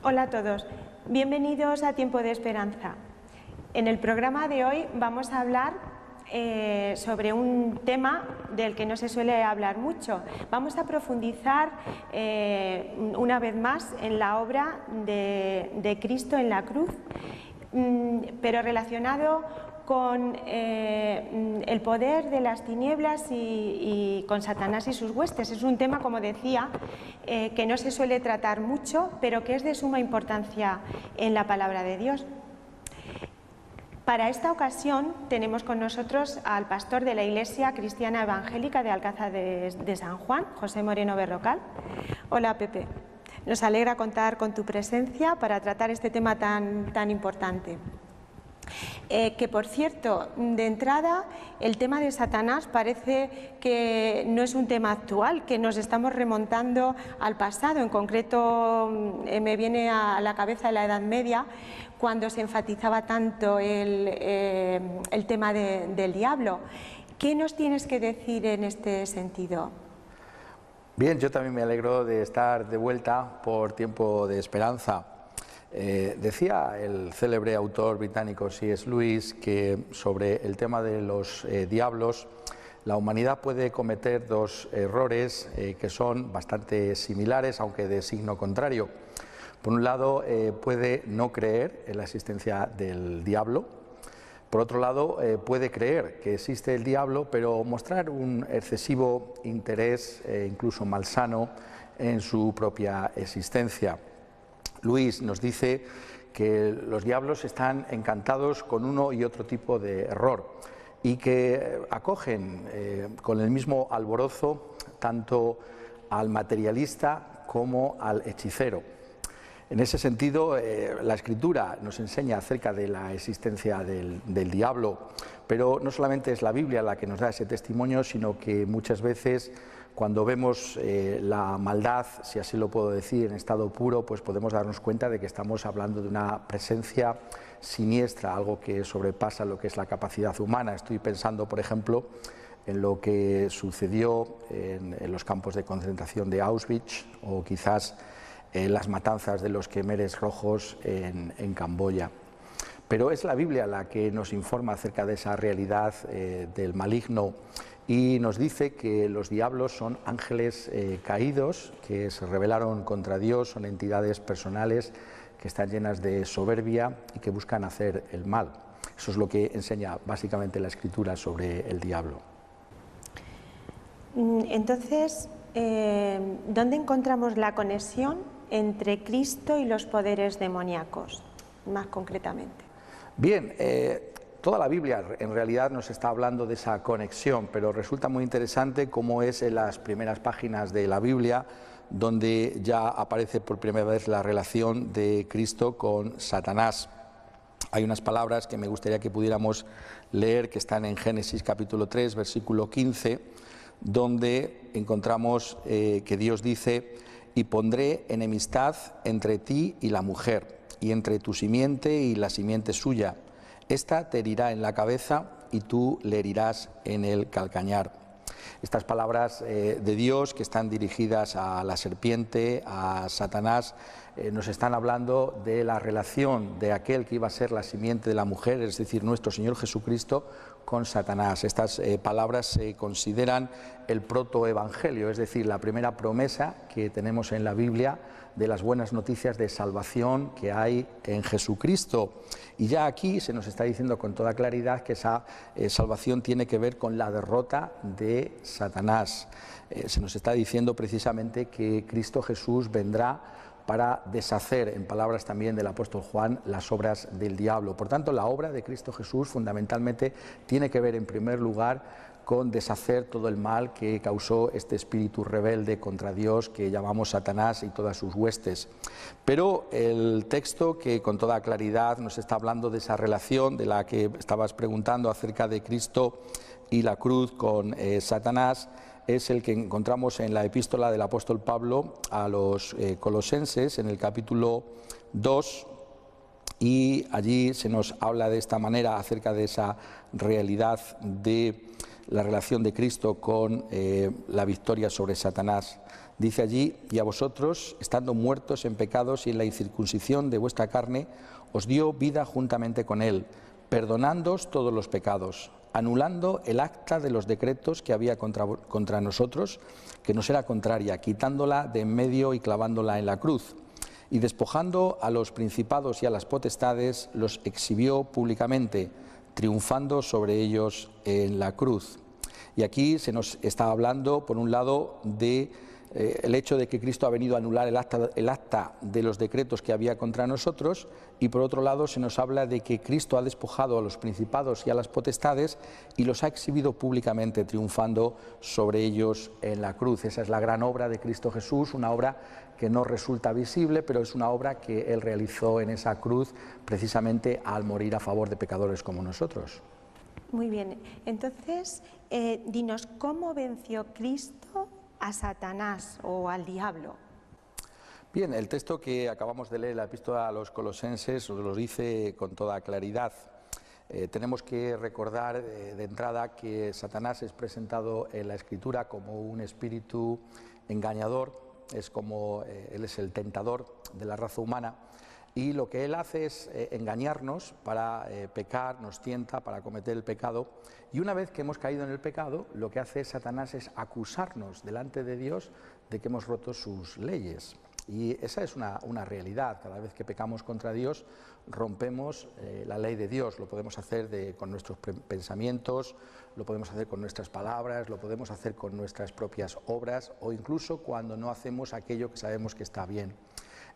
Hola a todos, bienvenidos a Tiempo de Esperanza. En el programa de hoy vamos a hablar sobre un tema del que no se suele hablar mucho. Vamos a profundizar una vez más en la obra de Cristo en la cruz, pero relacionado con el poder de las tinieblas y con Satanás y sus huestes. Es un tema, como decía, que no se suele tratar mucho, pero que es de suma importancia en la palabra de Dios. Para esta ocasión tenemos con nosotros al pastor de la Iglesia Cristiana Evangélica de Alcázar de San Juan, José Moreno Berrocal. Hola, Pepe. Nos alegra contar con tu presencia para tratar este tema tan importante. Que por cierto, de entrada, el tema de Satanás parece que no es un tema actual, que nos estamos remontando al pasado. En concreto, me viene a la cabeza la Edad Media, cuando se enfatizaba tanto el tema del diablo. ¿Qué nos tienes que decir en este sentido? Bien, yo también me alegro de estar de vuelta por Tiempo de Esperanza. Decía el célebre autor británico C.S. Lewis que sobre el tema de los diablos, la humanidad puede cometer dos errores que son bastante similares, aunque de signo contrario. Por un lado, puede no creer en la existencia del diablo. Por otro lado, puede creer que existe el diablo, pero mostrar un excesivo interés, incluso malsano, en su propia existencia. Luis nos dice que los diablos están encantados con uno y otro tipo de error y que acogen con el mismo alborozo tanto al materialista como al hechicero. En ese sentido, la Escritura nos enseña acerca de la existencia del diablo, pero no solamente es la Biblia la que nos da ese testimonio, sino que muchas veces cuando vemos la maldad, si así lo puedo decir, en estado puro, pues podemos darnos cuenta de que estamos hablando de una presencia siniestra, algo que sobrepasa lo que es la capacidad humana. Estoy pensando, por ejemplo, en lo que sucedió en los campos de concentración de Auschwitz o quizás las matanzas de los Khmeres rojos en Camboya. Pero es la Biblia la que nos informa acerca de esa realidad del maligno y nos dice que los diablos son ángeles caídos que se rebelaron contra Dios, son entidades personales que están llenas de soberbia y que buscan hacer el mal. Eso es lo que enseña básicamente la Escritura sobre el diablo. Entonces, ¿dónde encontramos la conexión entre Cristo y los poderes demoníacos, más concretamente? Bien, toda la Biblia en realidad nos está hablando de esa conexión, pero resulta muy interesante cómo es en las primeras páginas de la Biblia donde ya aparece por primera vez la relación de Cristo con Satanás. Hay unas palabras que me gustaría que pudiéramos leer que están en Génesis capítulo 3, versículo 15, donde encontramos que Dios dice: «Y pondré enemistad entre ti y la mujer, y entre tu simiente y la simiente suya. Esta te herirá en la cabeza y tú le herirás en el calcañar». Estas palabras de Dios, que están dirigidas a la serpiente, a Satanás, nos están hablando de la relación de aquel que iba a ser la simiente de la mujer, es decir, nuestro Señor Jesucristo, con Satanás. Estas palabras se consideran el protoevangelio, es decir, la primera promesa que tenemos en la Biblia de las buenas noticias de salvación que hay en Jesucristo. Y ya aquí se nos está diciendo con toda claridad que esa salvación tiene que ver con la derrota de Satanás. Se nos está diciendo precisamente que Cristo Jesús vendrá para deshacer, en palabras también del apóstol Juan, las obras del diablo. Por tanto, la obra de Cristo Jesús fundamentalmente tiene que ver en primer lugar con deshacer todo el mal que causó este espíritu rebelde contra Dios que llamamos Satanás y todas sus huestes. Pero el texto que con toda claridad nos está hablando de esa relación de la que estabas preguntando acerca de Cristo y la cruz con Satanás es el que encontramos en la epístola del apóstol Pablo a los Colosenses en el capítulo 2, y allí se nos habla de esta manera acerca de esa realidad de la relación de Cristo con la victoria sobre Satanás. Dice allí: y a vosotros, estando muertos en pecados y en la incircuncisión de vuestra carne, os dio vida juntamente con él, perdonándoos todos los pecados, anulando el acta de los decretos que había contra nosotros, que nos era contraria, quitándola de en medio y clavándola en la cruz. Y despojando a los principados y a las potestades, los exhibió públicamente, triunfando sobre ellos en la cruz. Y aquí se nos está hablando, por un lado, de el hecho de que Cristo ha venido a anular el acta de los decretos que había contra nosotros, y por otro lado se nos habla de que Cristo ha despojado a los principados y a las potestades y los ha exhibido públicamente, triunfando sobre ellos en la cruz. Esa es la gran obra de Cristo Jesús, una obra que no resulta visible, pero es una obra que Él realizó en esa cruz precisamente al morir a favor de pecadores como nosotros. Muy bien, entonces dinos, ¿cómo venció Cristo a Satanás o al diablo? Bien, el texto que acabamos de leer, la epístola a los Colosenses, nos lo dice con toda claridad. Tenemos que recordar de entrada que Satanás es presentado en la Escritura como un espíritu engañador, él es el tentador de la raza humana, y lo que él hace es engañarnos para pecar, nos tienta para cometer el pecado, y una vez que hemos caído en el pecado, lo que hace Satanás es acusarnos delante de Dios de que hemos roto sus leyes. Y esa es una realidad. Cada vez que pecamos contra Dios, rompemos la ley de Dios. Lo podemos hacer con nuestros pensamientos, lo podemos hacer con nuestras palabras, lo podemos hacer con nuestras propias obras, o incluso cuando no hacemos aquello que sabemos que está bien.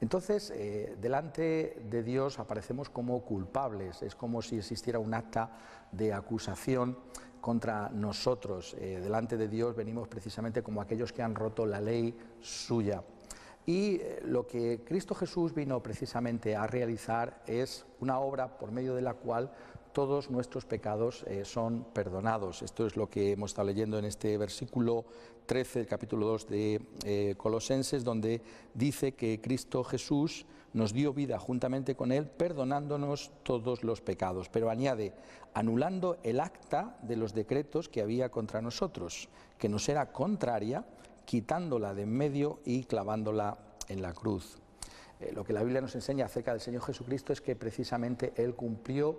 Entonces, delante de Dios aparecemos como culpables. Es como si existiera un acta de acusación contra nosotros. Delante de Dios venimos precisamente como aquellos que han roto la ley suya. Y lo que Cristo Jesús vino precisamente a realizar es una obra por medio de la cual todos nuestros pecados son perdonados. Esto es lo que hemos estado leyendo en este versículo 13 del capítulo 2 de Colosenses, donde dice que Cristo Jesús nos dio vida juntamente con Él, perdonándonos todos los pecados. Pero añade, anulando el acta de los decretos que había contra nosotros, que nos era contraria, quitándola de en medio y clavándola en la cruz. Lo que la Biblia nos enseña acerca del Señor Jesucristo es que precisamente Él cumplió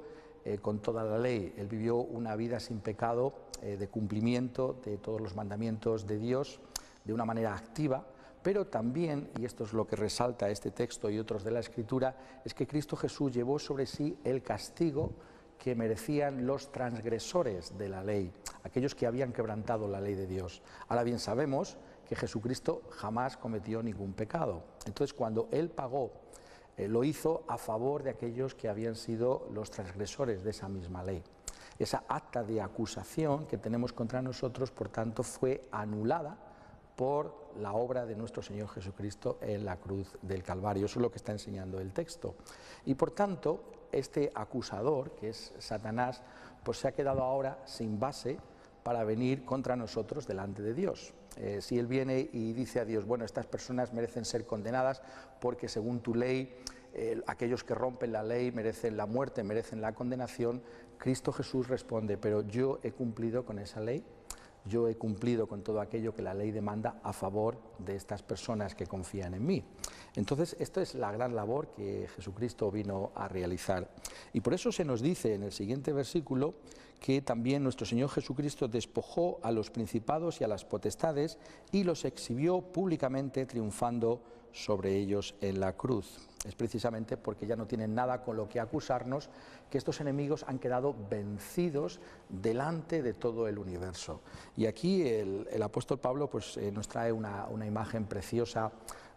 con toda la ley. Él vivió una vida sin pecado, de cumplimiento de todos los mandamientos de Dios, de una manera activa, pero también, y esto es lo que resalta este texto y otros de la Escritura, es que Cristo Jesús llevó sobre sí el castigo que merecían los transgresores de la ley, aquellos que habían quebrantado la ley de Dios. Ahora bien, sabemos que Jesucristo jamás cometió ningún pecado. Entonces, cuando Él pagó, lo hizo a favor de aquellos que habían sido los transgresores de esa misma ley. Esa acta de acusación que tenemos contra nosotros, por tanto, fue anulada por la obra de nuestro Señor Jesucristo en la cruz del Calvario. Eso es lo que está enseñando el texto. Y por tanto, este acusador, que es Satanás, pues se ha quedado ahora sin base para venir contra nosotros delante de Dios. Si él viene y dice a Dios, bueno, estas personas merecen ser condenadas porque según tu ley, aquellos que rompen la ley merecen la muerte, merecen la condenación, Cristo Jesús responde, pero yo he cumplido con esa ley, yo he cumplido con todo aquello que la ley demanda a favor de estas personas que confían en mí. Entonces, esto es la gran labor que Jesucristo vino a realizar. Y por eso se nos dice en el siguiente versículo que también nuestro Señor Jesucristo despojó a los principados y a las potestades y los exhibió públicamente, triunfando sobre ellos en la cruz. Es precisamente porque ya no tienen nada con lo que acusarnos que estos enemigos han quedado vencidos delante de todo el universo. Y aquí el apóstol Pablo pues, nos trae una imagen preciosa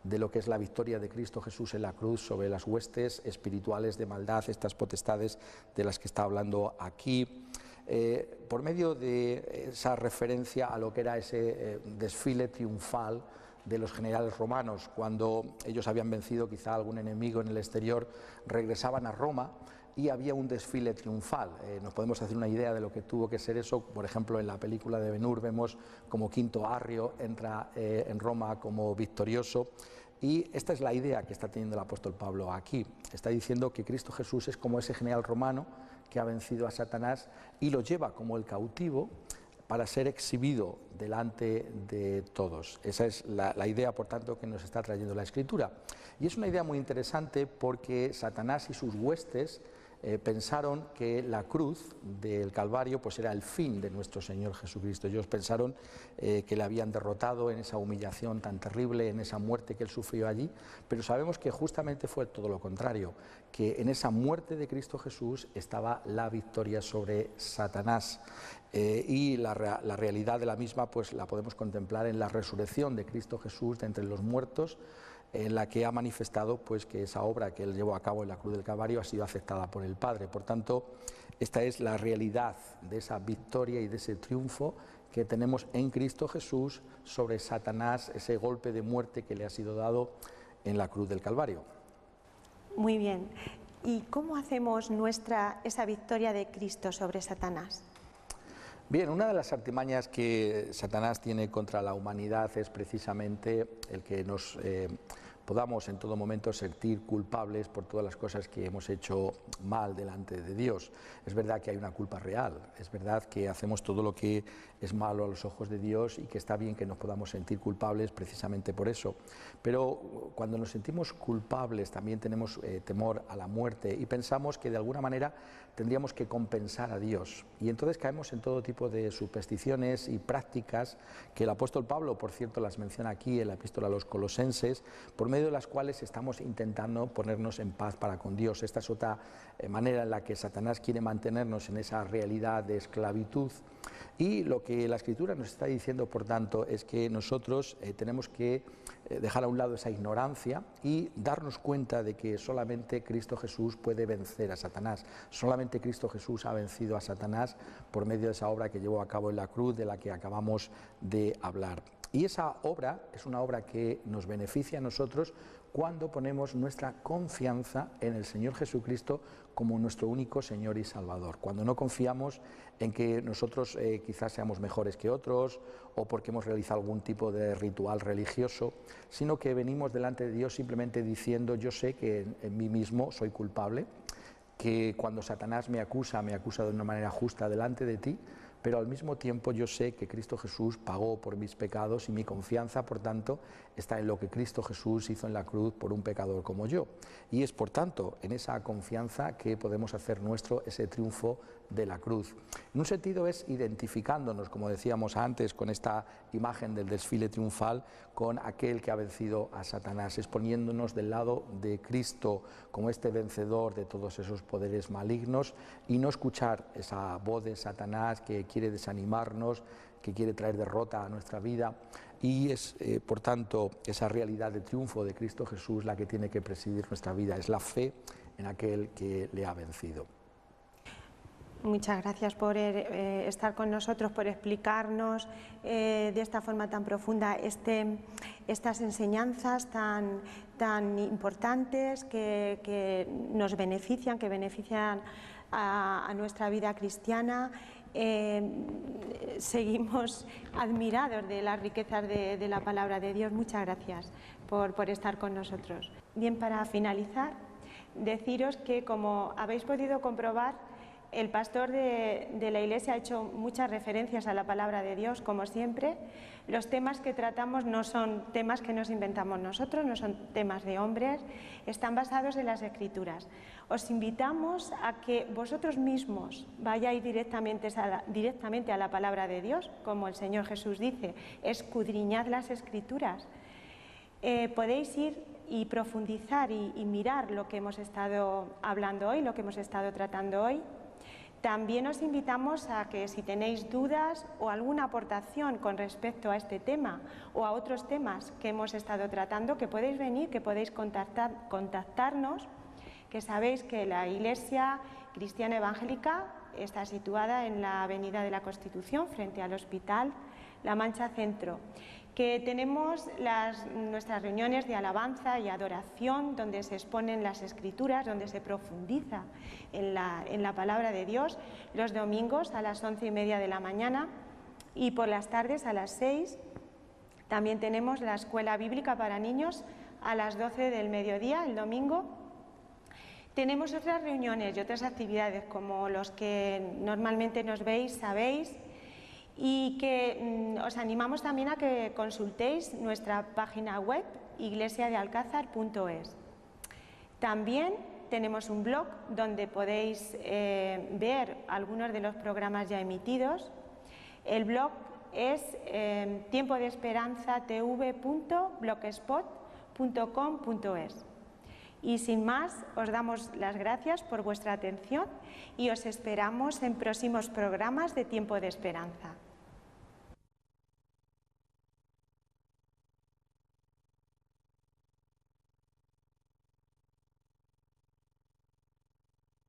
de lo que es la victoria de Cristo Jesús en la cruz sobre las huestes espirituales de maldad, estas potestades de las que está hablando aquí. Por medio de esa referencia a lo que era ese desfile triunfal de los generales romanos, cuando ellos habían vencido quizá a algún enemigo en el exterior, regresaban a Roma y había un desfile triunfal. Nos podemos hacer una idea de lo que tuvo que ser eso. Por ejemplo, en la película de Ben-Hur vemos como Quinto Arrio entra en Roma como victorioso. Y esta es la idea que está teniendo el apóstol Pablo aquí. Está diciendo que Cristo Jesús es como ese general romano que ha vencido a Satanás y lo lleva como el cautivo para ser exhibido delante de todos. Esa es la idea, por tanto, que nos está trayendo la Escritura. Y es una idea muy interesante porque Satanás y sus huestes pensaron que la cruz del Calvario pues era el fin de nuestro Señor Jesucristo. Ellos pensaron que le habían derrotado en esa humillación tan terrible, en esa muerte que Él sufrió allí, pero sabemos que justamente fue todo lo contrario, que en esa muerte de Cristo Jesús estaba la victoria sobre Satanás. Y la realidad de la misma pues la podemos contemplar en la resurrección de Cristo Jesús de entre los muertos, en la que ha manifestado pues que esa obra que Él llevó a cabo en la cruz del Calvario ha sido aceptada por el Padre. Por tanto, esta es la realidad de esa victoria y de ese triunfo que tenemos en Cristo Jesús sobre Satanás, ese golpe de muerte que le ha sido dado en la cruz del Calvario. Muy bien. ¿Y cómo hacemos esa victoria de Cristo sobre Satanás? Bien, una de las artimañas que Satanás tiene contra la humanidad es precisamente el que nos podamos en todo momento sentir culpables por todas las cosas que hemos hecho mal delante de Dios. Es verdad que hay una culpa real, es verdad que hacemos todo lo que es malo a los ojos de Dios y que está bien que nos podamos sentir culpables precisamente por eso. Pero cuando nos sentimos culpables también tenemos temor a la muerte y pensamos que de alguna manera tendríamos que compensar a Dios. Y entonces caemos en todo tipo de supersticiones y prácticas que el apóstol Pablo, por cierto, las menciona aquí en la epístola a los Colosenses, por medio de las cuales estamos intentando ponernos en paz para con Dios. Esta es otra manera en la que Satanás quiere mantenernos en esa realidad de esclavitud. Y lo que la Escritura nos está diciendo, por tanto, es que nosotros tenemos que dejar a un lado esa ignorancia y darnos cuenta de que solamente Cristo Jesús puede vencer a Satanás. Solamente Cristo Jesús ha vencido a Satanás por medio de esa obra que llevó a cabo en la cruz, de la que acabamos de hablar. Y esa obra es una obra que nos beneficia a nosotros cuando ponemos nuestra confianza en el Señor Jesucristo como nuestro único Señor y Salvador. Cuando no confiamos en que nosotros quizás seamos mejores que otros o porque hemos realizado algún tipo de ritual religioso, sino que venimos delante de Dios simplemente diciendo: yo sé que en mí mismo soy culpable, que cuando Satanás me acusa de una manera justa delante de ti, pero al mismo tiempo yo sé que Cristo Jesús pagó por mis pecados y mi confianza, por tanto, está en lo que Cristo Jesús hizo en la cruz por un pecador como yo. Y es, por tanto, en esa confianza que podemos hacer nuestro ese triunfo de la cruz. En un sentido es identificándonos, como decíamos antes, con esta imagen del desfile triunfal, con aquel que ha vencido a Satanás, es poniéndonos del lado de Cristo como este vencedor de todos esos poderes malignos y no escuchar esa voz de Satanás que quiere desanimarnos, que quiere traer derrota a nuestra vida, y es, por tanto, esa realidad de triunfo de Cristo Jesús la que tiene que presidir nuestra vida, es la fe en aquel que le ha vencido. Muchas gracias por estar con nosotros, por explicarnos de esta forma tan profunda estas enseñanzas tan importantes que nos benefician, que benefician a nuestra vida cristiana. Seguimos admirados de las riquezas de la palabra de Dios. Muchas gracias por estar con nosotros. Bien, para finalizar, deciros que, como habéis podido comprobar, el pastor de la Iglesia ha hecho muchas referencias a la palabra de Dios, como siempre. Los temas que tratamos no son temas que nos inventamos nosotros, no son temas de hombres, están basados en las Escrituras. Os invitamos a que vosotros mismos vayáis directamente a la palabra de Dios, como el Señor Jesús dice: escudriñad las Escrituras. Podéis ir y profundizar y mirar lo que hemos estado hablando hoy, lo que hemos estado tratando hoy. También os invitamos a que, si tenéis dudas o alguna aportación con respecto a este tema o a otros temas que hemos estado tratando, que podéis venir, que podéis contactarnos, que sabéis que la Iglesia Cristiana Evangélica está situada en la Avenida de la Constitución, frente al Hospital La Mancha Centro, que tenemos nuestras reuniones de alabanza y adoración, donde se exponen las Escrituras, donde se profundiza en la palabra de Dios, los domingos a las 11:30 de la mañana, y por las tardes a las 6. También tenemos la escuela bíblica para niños a las 12 del mediodía, el domingo. Tenemos otras reuniones y otras actividades, como los que normalmente nos veis, sabéis, y que os animamos también a que consultéis nuestra página web iglesiadealcázar.es. También tenemos un blog donde podéis ver algunos de los programas ya emitidos. El blog es tiempodesperanzatv.blogspot.com.es. Y sin más, os damos las gracias por vuestra atención y os esperamos en próximos programas de Tiempo de Esperanza.